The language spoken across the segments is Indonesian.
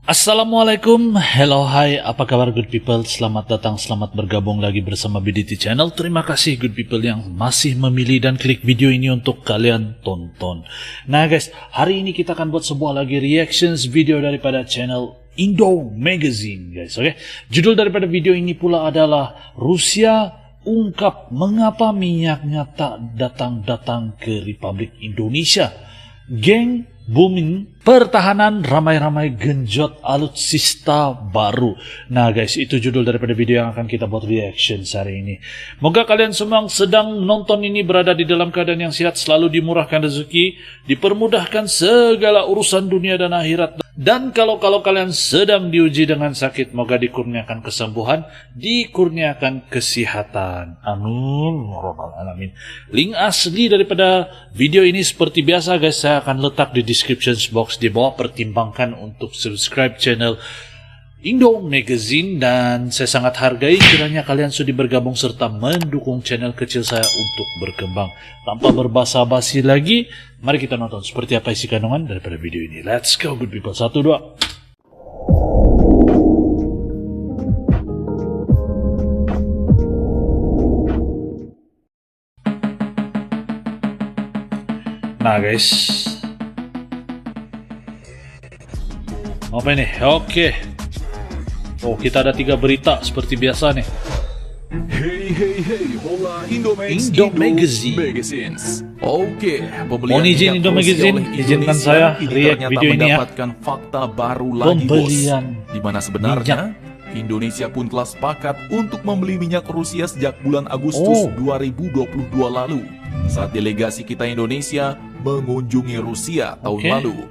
Assalamualaikum, hello, hi, apa kabar good people? Selamat datang, selamat bergabung lagi bersama BDT Channel. Terima kasih good people yang masih memilih dan klik video ini untuk kalian tonton. Nah guys, hari ini kita akan buat sebuah lagi reactions video daripada channel Indo Magazine guys, oke? Judul daripada video ini pula adalah Rusia ungkap mengapa minyaknya tak datang-datang ke Republik Indonesia. Geng booming, pertahanan ramai-ramai genjot alutsista baru. Nah guys, itu judul daripada video yang akan kita buat reaction hari ini. Moga kalian semua sedang menonton ini berada di dalam keadaan yang sehat, selalu dimurahkan rezeki, dipermudahkan segala urusan dunia dan akhirat. Dan kalau kalian sedang diuji dengan sakit, moga dikurniakan kesembuhan, dikurniakan kesehatan. Amin. Alamin. Link asli daripada video ini seperti biasa guys, saya akan letak di description box di bawah. Pertimbangkan untuk subscribe channel Indo Magazine, dan saya sangat hargai kiranya kalian sudah bergabung serta mendukung channel kecil saya untuk berkembang. Tanpa berbasa-basi lagi, mari kita nonton seperti apa isi kandungan daripada video ini. Let's go good people. 1, 2. Nah guys, apa ini? Oke. Oh, kita ada 3 berita seperti biasa nih. Hey, hola Indo Magazine. Oke, Mohon izin Indo Magazine, izinkan saya react video ini ya. Mendapatkan fakta baru lagi Pembelian bos, di mana sebenarnya Indonesia pun telah sepakat untuk membeli minyak Rusia sejak bulan Agustus 2022 lalu, saat delegasi kita Indonesia mengunjungi Rusia tahun lalu.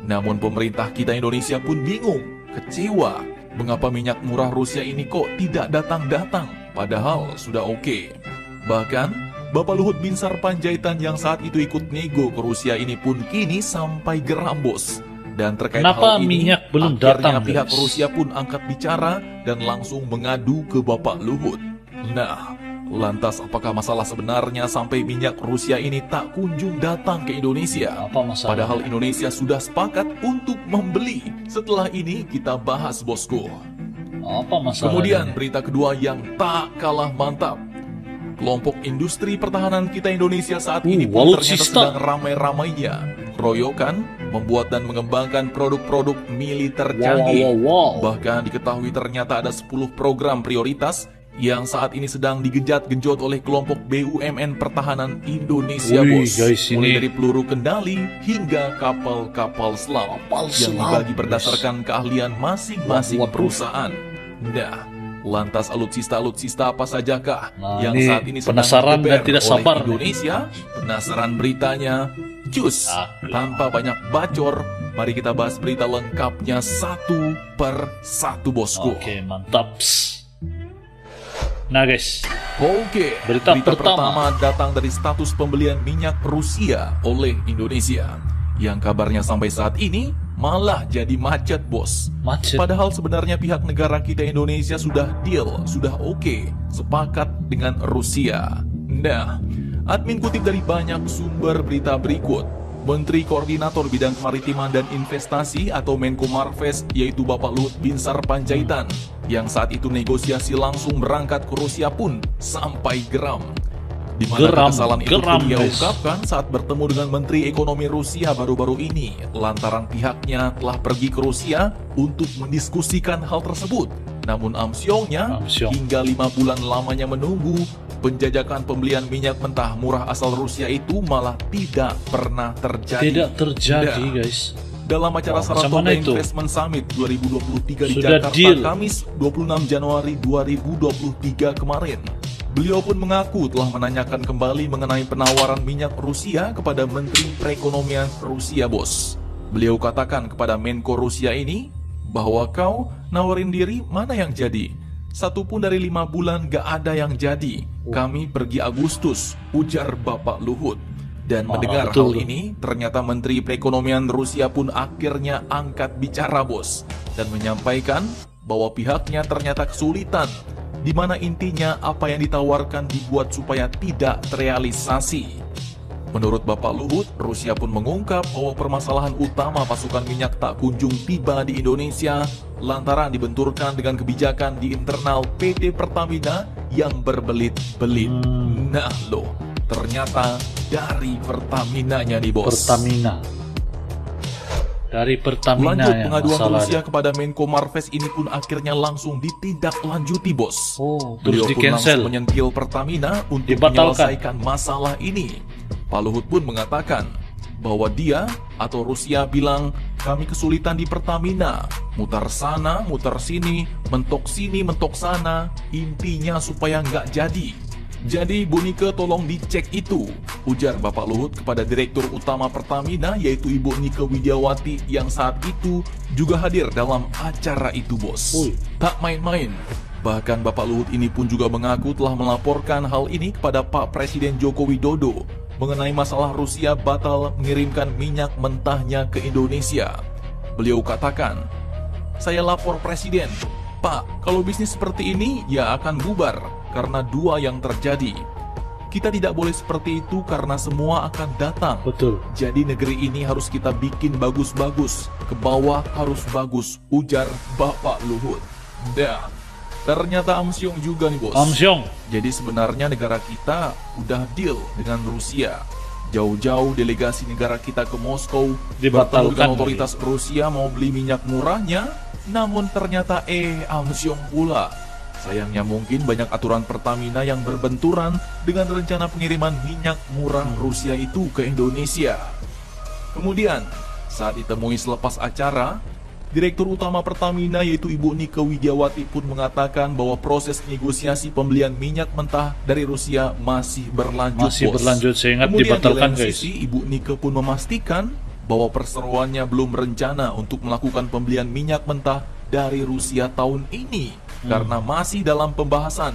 Namun pemerintah kita Indonesia pun bingung, kecewa, mengapa minyak murah Rusia ini kok tidak datang-datang, padahal sudah oke. Bahkan, Bapak Luhut Binsar Panjaitan yang saat itu ikut nego ke Rusia ini pun kini sampai geram bos. Dan terkait hal ini, minyak belum akhirnya datang, pihak guys? Rusia pun angkat bicara dan langsung mengadu ke Bapak Luhut. Nah, lantas apakah masalah sebenarnya sampai minyak Rusia ini tak kunjung datang ke Indonesia? Apa masalah? Padahal Indonesia sudah sepakat untuk membeli. Setelah ini kita bahas bosku. Apa masalah? Kemudian berita kedua yang tak kalah mantap. Kelompok industri pertahanan kita Indonesia saat ini pun ternyata sedang ramai-ramainya keroyokan membuat dan mengembangkan produk-produk militer canggih. Bahkan diketahui ternyata ada 10 program prioritas yang saat ini sedang digenjot oleh kelompok BUMN pertahanan Indonesia bos. Guys, mulai dari peluru kendali hingga kapal-kapal selam yang dibagi berdasarkan keahlian masing-masing perusahaan. Nah, lantas alutsista apa sajakah yang saat ini sedang penasaran dan tidak oleh sabar Indonesia? Penasaran beritanya? Cus, tanpa banyak bacor, mari kita bahas berita lengkapnya satu per satu bosku. Oke, mantap. Nah guys, berita pertama datang dari status pembelian minyak Rusia oleh Indonesia, yang kabarnya sampai saat ini malah jadi macet bos. Padahal sebenarnya pihak negara kita Indonesia sudah deal, sudah oke, sepakat dengan Rusia. Nah, admin kutip dari banyak sumber berita berikut. Menteri Koordinator Bidang Kemaritiman dan Investasi atau Menko Marves, yaitu Bapak Luhut Binsar Panjaitan, yang saat itu negosiasi langsung berangkat ke Rusia pun sampai geram. Di mana kesalahan itu pun dia ungkapkan saat bertemu dengan Menteri Ekonomi Rusia baru-baru ini, lantaran pihaknya telah pergi ke Rusia untuk mendiskusikan hal tersebut. Namun amsyongnya, hingga 5 bulan lamanya menunggu, penjajakan pembelian minyak mentah murah asal Rusia itu malah tidak pernah terjadi. Tidak terjadi guys. Dalam acara Saratoga Investment Summit 2023 di Jakarta Kamis 26 Januari 2023 kemarin, beliau pun mengaku telah menanyakan kembali mengenai penawaran minyak Rusia kepada Menteri Perekonomian Rusia bos. Beliau katakan kepada Menko Rusia ini bahwa kau nawarin diri mana yang jadi. 1 pun dari 5 bulan gak ada yang jadi. Kami pergi Agustus, ujar Bapak Luhut. Dan mendengar hal ini, ternyata Menteri Perekonomian Rusia pun akhirnya angkat bicara bos, dan menyampaikan bahwa pihaknya ternyata kesulitan, di mana intinya apa yang ditawarkan dibuat supaya tidak terrealisasi. Menurut Bapak Luhut, Rusia pun mengungkap bahwa permasalahan utama pasukan minyak tak kunjung tiba di Indonesia lantaran dibenturkan dengan kebijakan di internal PT Pertamina yang berbelit-belit. Nah loh, ternyata dari Pertaminanya nih bos. Dari Pertamina Lanjut, yang pengaduan masalah Rusia kepada Menko Marves ini pun akhirnya langsung ditindaklanjuti bos. Terus Beliau pun di-cancel. langsung menyentil Pertamina untuk Dibatalkan. menyelesaikan masalah ini. Pak Luhut pun mengatakan bahwa dia atau Rusia bilang kami kesulitan di Pertamina, mutar sana, mutar sini, mentok sana, intinya supaya nggak jadi. Jadi Bu Nike tolong dicek itu, ujar Bapak Luhut kepada Direktur Utama Pertamina yaitu Ibu Nike Widiawati yang saat itu juga hadir dalam acara itu bos. Tak main-main. Bahkan Bapak Luhut ini pun juga mengaku telah melaporkan hal ini kepada Pak Presiden Joko Widodo mengenai masalah Rusia batal mengirimkan minyak mentahnya ke Indonesia. Beliau katakan, saya lapor Presiden, Pak, kalau bisnis seperti ini ya akan bubar karena dua yang terjadi. Kita tidak boleh seperti itu karena semua akan datang. Betul. Jadi negeri ini harus kita bikin bagus-bagus, ke bawah harus bagus, ujar Bapak Luhut. Dah. Ternyata amsyong juga nih bos. Amsyong. Jadi sebenarnya negara kita udah deal dengan Rusia. Jauh-jauh delegasi negara kita ke Moskow bertemu dengan otoritas Rusia mau beli minyak murahnya. Namun ternyata amsyong pula. Sayangnya mungkin banyak aturan Pertamina yang berbenturan dengan rencana pengiriman minyak murah Rusia itu ke Indonesia. Kemudian saat ditemui selepas acara, Direktur Utama Pertamina yaitu Ibu Nike Widiawati pun mengatakan bahwa proses negosiasi pembelian minyak mentah dari Rusia masih berlanjut. Saya ingat Kemudian dibatalkan di lain guys. sisi, Ibu Nike pun memastikan bahwa perseroannya belum berencana untuk melakukan pembelian minyak mentah dari Rusia tahun ini karena masih dalam pembahasan.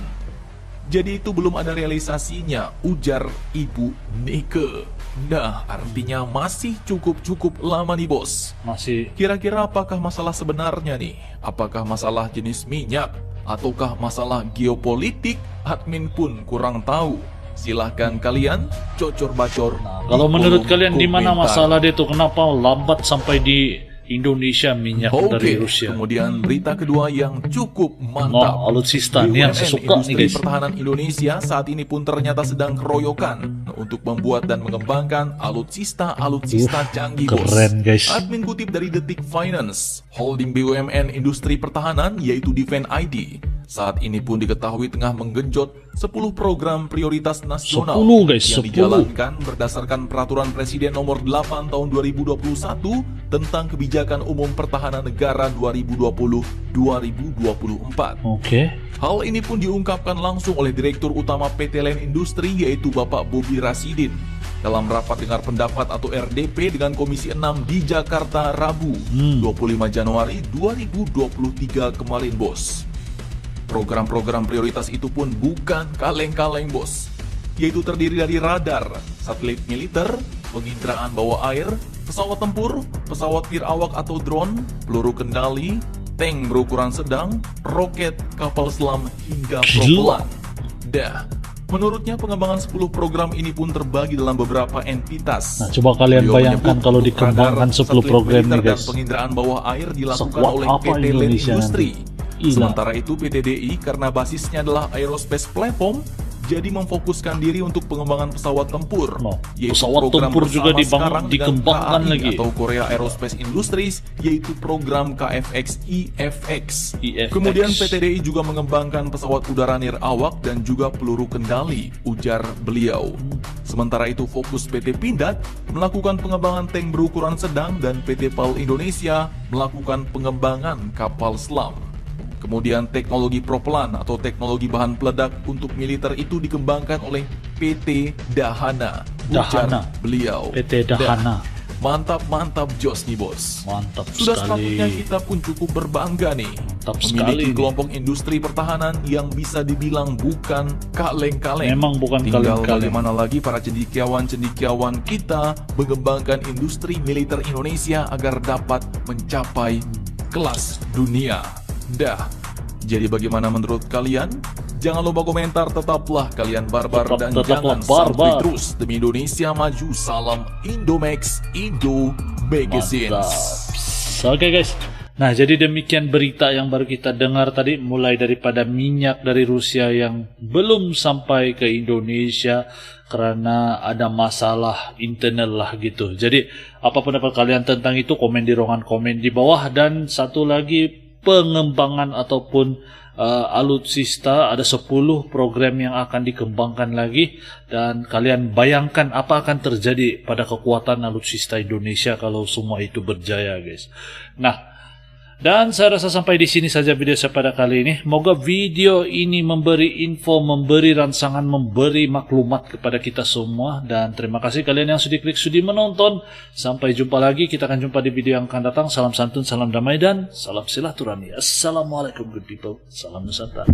Jadi itu belum ada realisasinya, ujar Ibu Nike. Nah, artinya masih cukup lama nih bos. Masih. Kira-kira apakah masalah sebenarnya nih? Apakah masalah jenis minyak? Ataukah masalah geopolitik? Admin pun kurang tahu. Silahkan kalian cocor-bacor. Kalau menurut kalian di mana komentar. masalah dia tuh? Kenapa lambat sampai di Indonesia minyak dari Rusia? Kemudian berita kedua yang cukup mantap. Alutsista nih yang saya suka nih Industri guys. pertahanan Indonesia saat ini pun ternyata sedang keroyokan untuk membuat dan mengembangkan alutsista canggih bos. Keren guys. Admin kutip dari Detik Finance, holding BUMN industri pertahanan yaitu Defense ID saat ini pun diketahui tengah menggenjot 10 program prioritas nasional 10 guys, yang 10. dijalankan berdasarkan Peraturan Presiden Nomor 8 Tahun 2021 tentang Kebijakan Umum Pertahanan Negara 2020-2024. Oke. Hal ini pun diungkapkan langsung oleh Direktur Utama PT Len Industri yaitu Bapak Bobi Rasidin dalam rapat dengar pendapat atau RDP dengan Komisi 6 di Jakarta Rabu 25 Januari 2023 kemarin bos. Program-program prioritas itu pun bukan kaleng-kaleng bos, yaitu terdiri dari radar, satelit militer, penginderaan bawah air, pesawat tempur, pesawat nirawak atau drone, peluru kendali, tank berukuran sedang, roket, kapal selam, hingga propelan. Dah, menurutnya pengembangan 10 program ini pun terbagi dalam beberapa entitas. Nah, coba kalian Beliau bayangkan menyebut kalau untuk dikembangkan radar, 10 satelit program militer nih guys. dan penginderaan bawah air dilakukan Sekuat oleh apa PT Len Indonesia Industri. nanti? Gila. Sementara itu PT DI karena basisnya adalah aerospace platform, jadi memfokuskan diri untuk pengembangan pesawat tempur. Yaitu pesawat program tempur juga bersama sekarang dengan dikembangkan KAI lagi. atau Korea Aerospace Industries, yaitu program KFX IFX. IFX. Kemudian PT DI juga mengembangkan pesawat udara nirawak dan juga peluru kendali, ujar beliau. Sementara itu fokus PT Pindad melakukan pengembangan tank berukuran sedang dan PT PAL Indonesia melakukan pengembangan kapal selam. Kemudian teknologi propelan atau teknologi bahan peledak untuk militer itu dikembangkan oleh PT Dahana, ujar beliau. PT Dahana. Mantap jos nih bos. Mantap Sudah sekali. sepatutnya kita pun cukup berbangga nih Mantap memiliki sekali. kelompok industri pertahanan yang bisa dibilang bukan kaleng-kaleng. Memang bukan Tinggal kaleng-kaleng. bagaimana lagi para cendikiawan kita mengembangkan industri militer Indonesia agar dapat mencapai kelas dunia. Dah, Jadi bagaimana menurut kalian? Jangan lupa komentar, tetaplah kalian barbar dan tetaplah jangan sampai barbar. terus demi Indonesia maju. Salam Indomax, Indo Magazines. Oke guys, nah jadi demikian berita yang baru kita dengar tadi, mulai daripada minyak dari Rusia yang belum sampai ke Indonesia karena ada masalah internal lah gitu. Jadi apa pendapat kalian tentang itu, komen di ruangan komen di bawah. Dan satu lagi, pengembangan ataupun alutsista, ada 10 program yang akan dikembangkan lagi, dan kalian bayangkan apa akan terjadi pada kekuatan alutsista Indonesia kalau semua itu berjaya guys. Nah, dan saya rasa sampai di sini saja video saya pada kali ini. Moga video ini memberi info, memberi rangsangan, memberi maklumat kepada kita semua. Dan terima kasih kalian yang sudah klik, sudah menonton. Sampai jumpa lagi, kita akan jumpa di video yang akan datang. Salam santun, salam damai, dan salam silaturahmi. Assalamualaikum good people, salam Nusantara.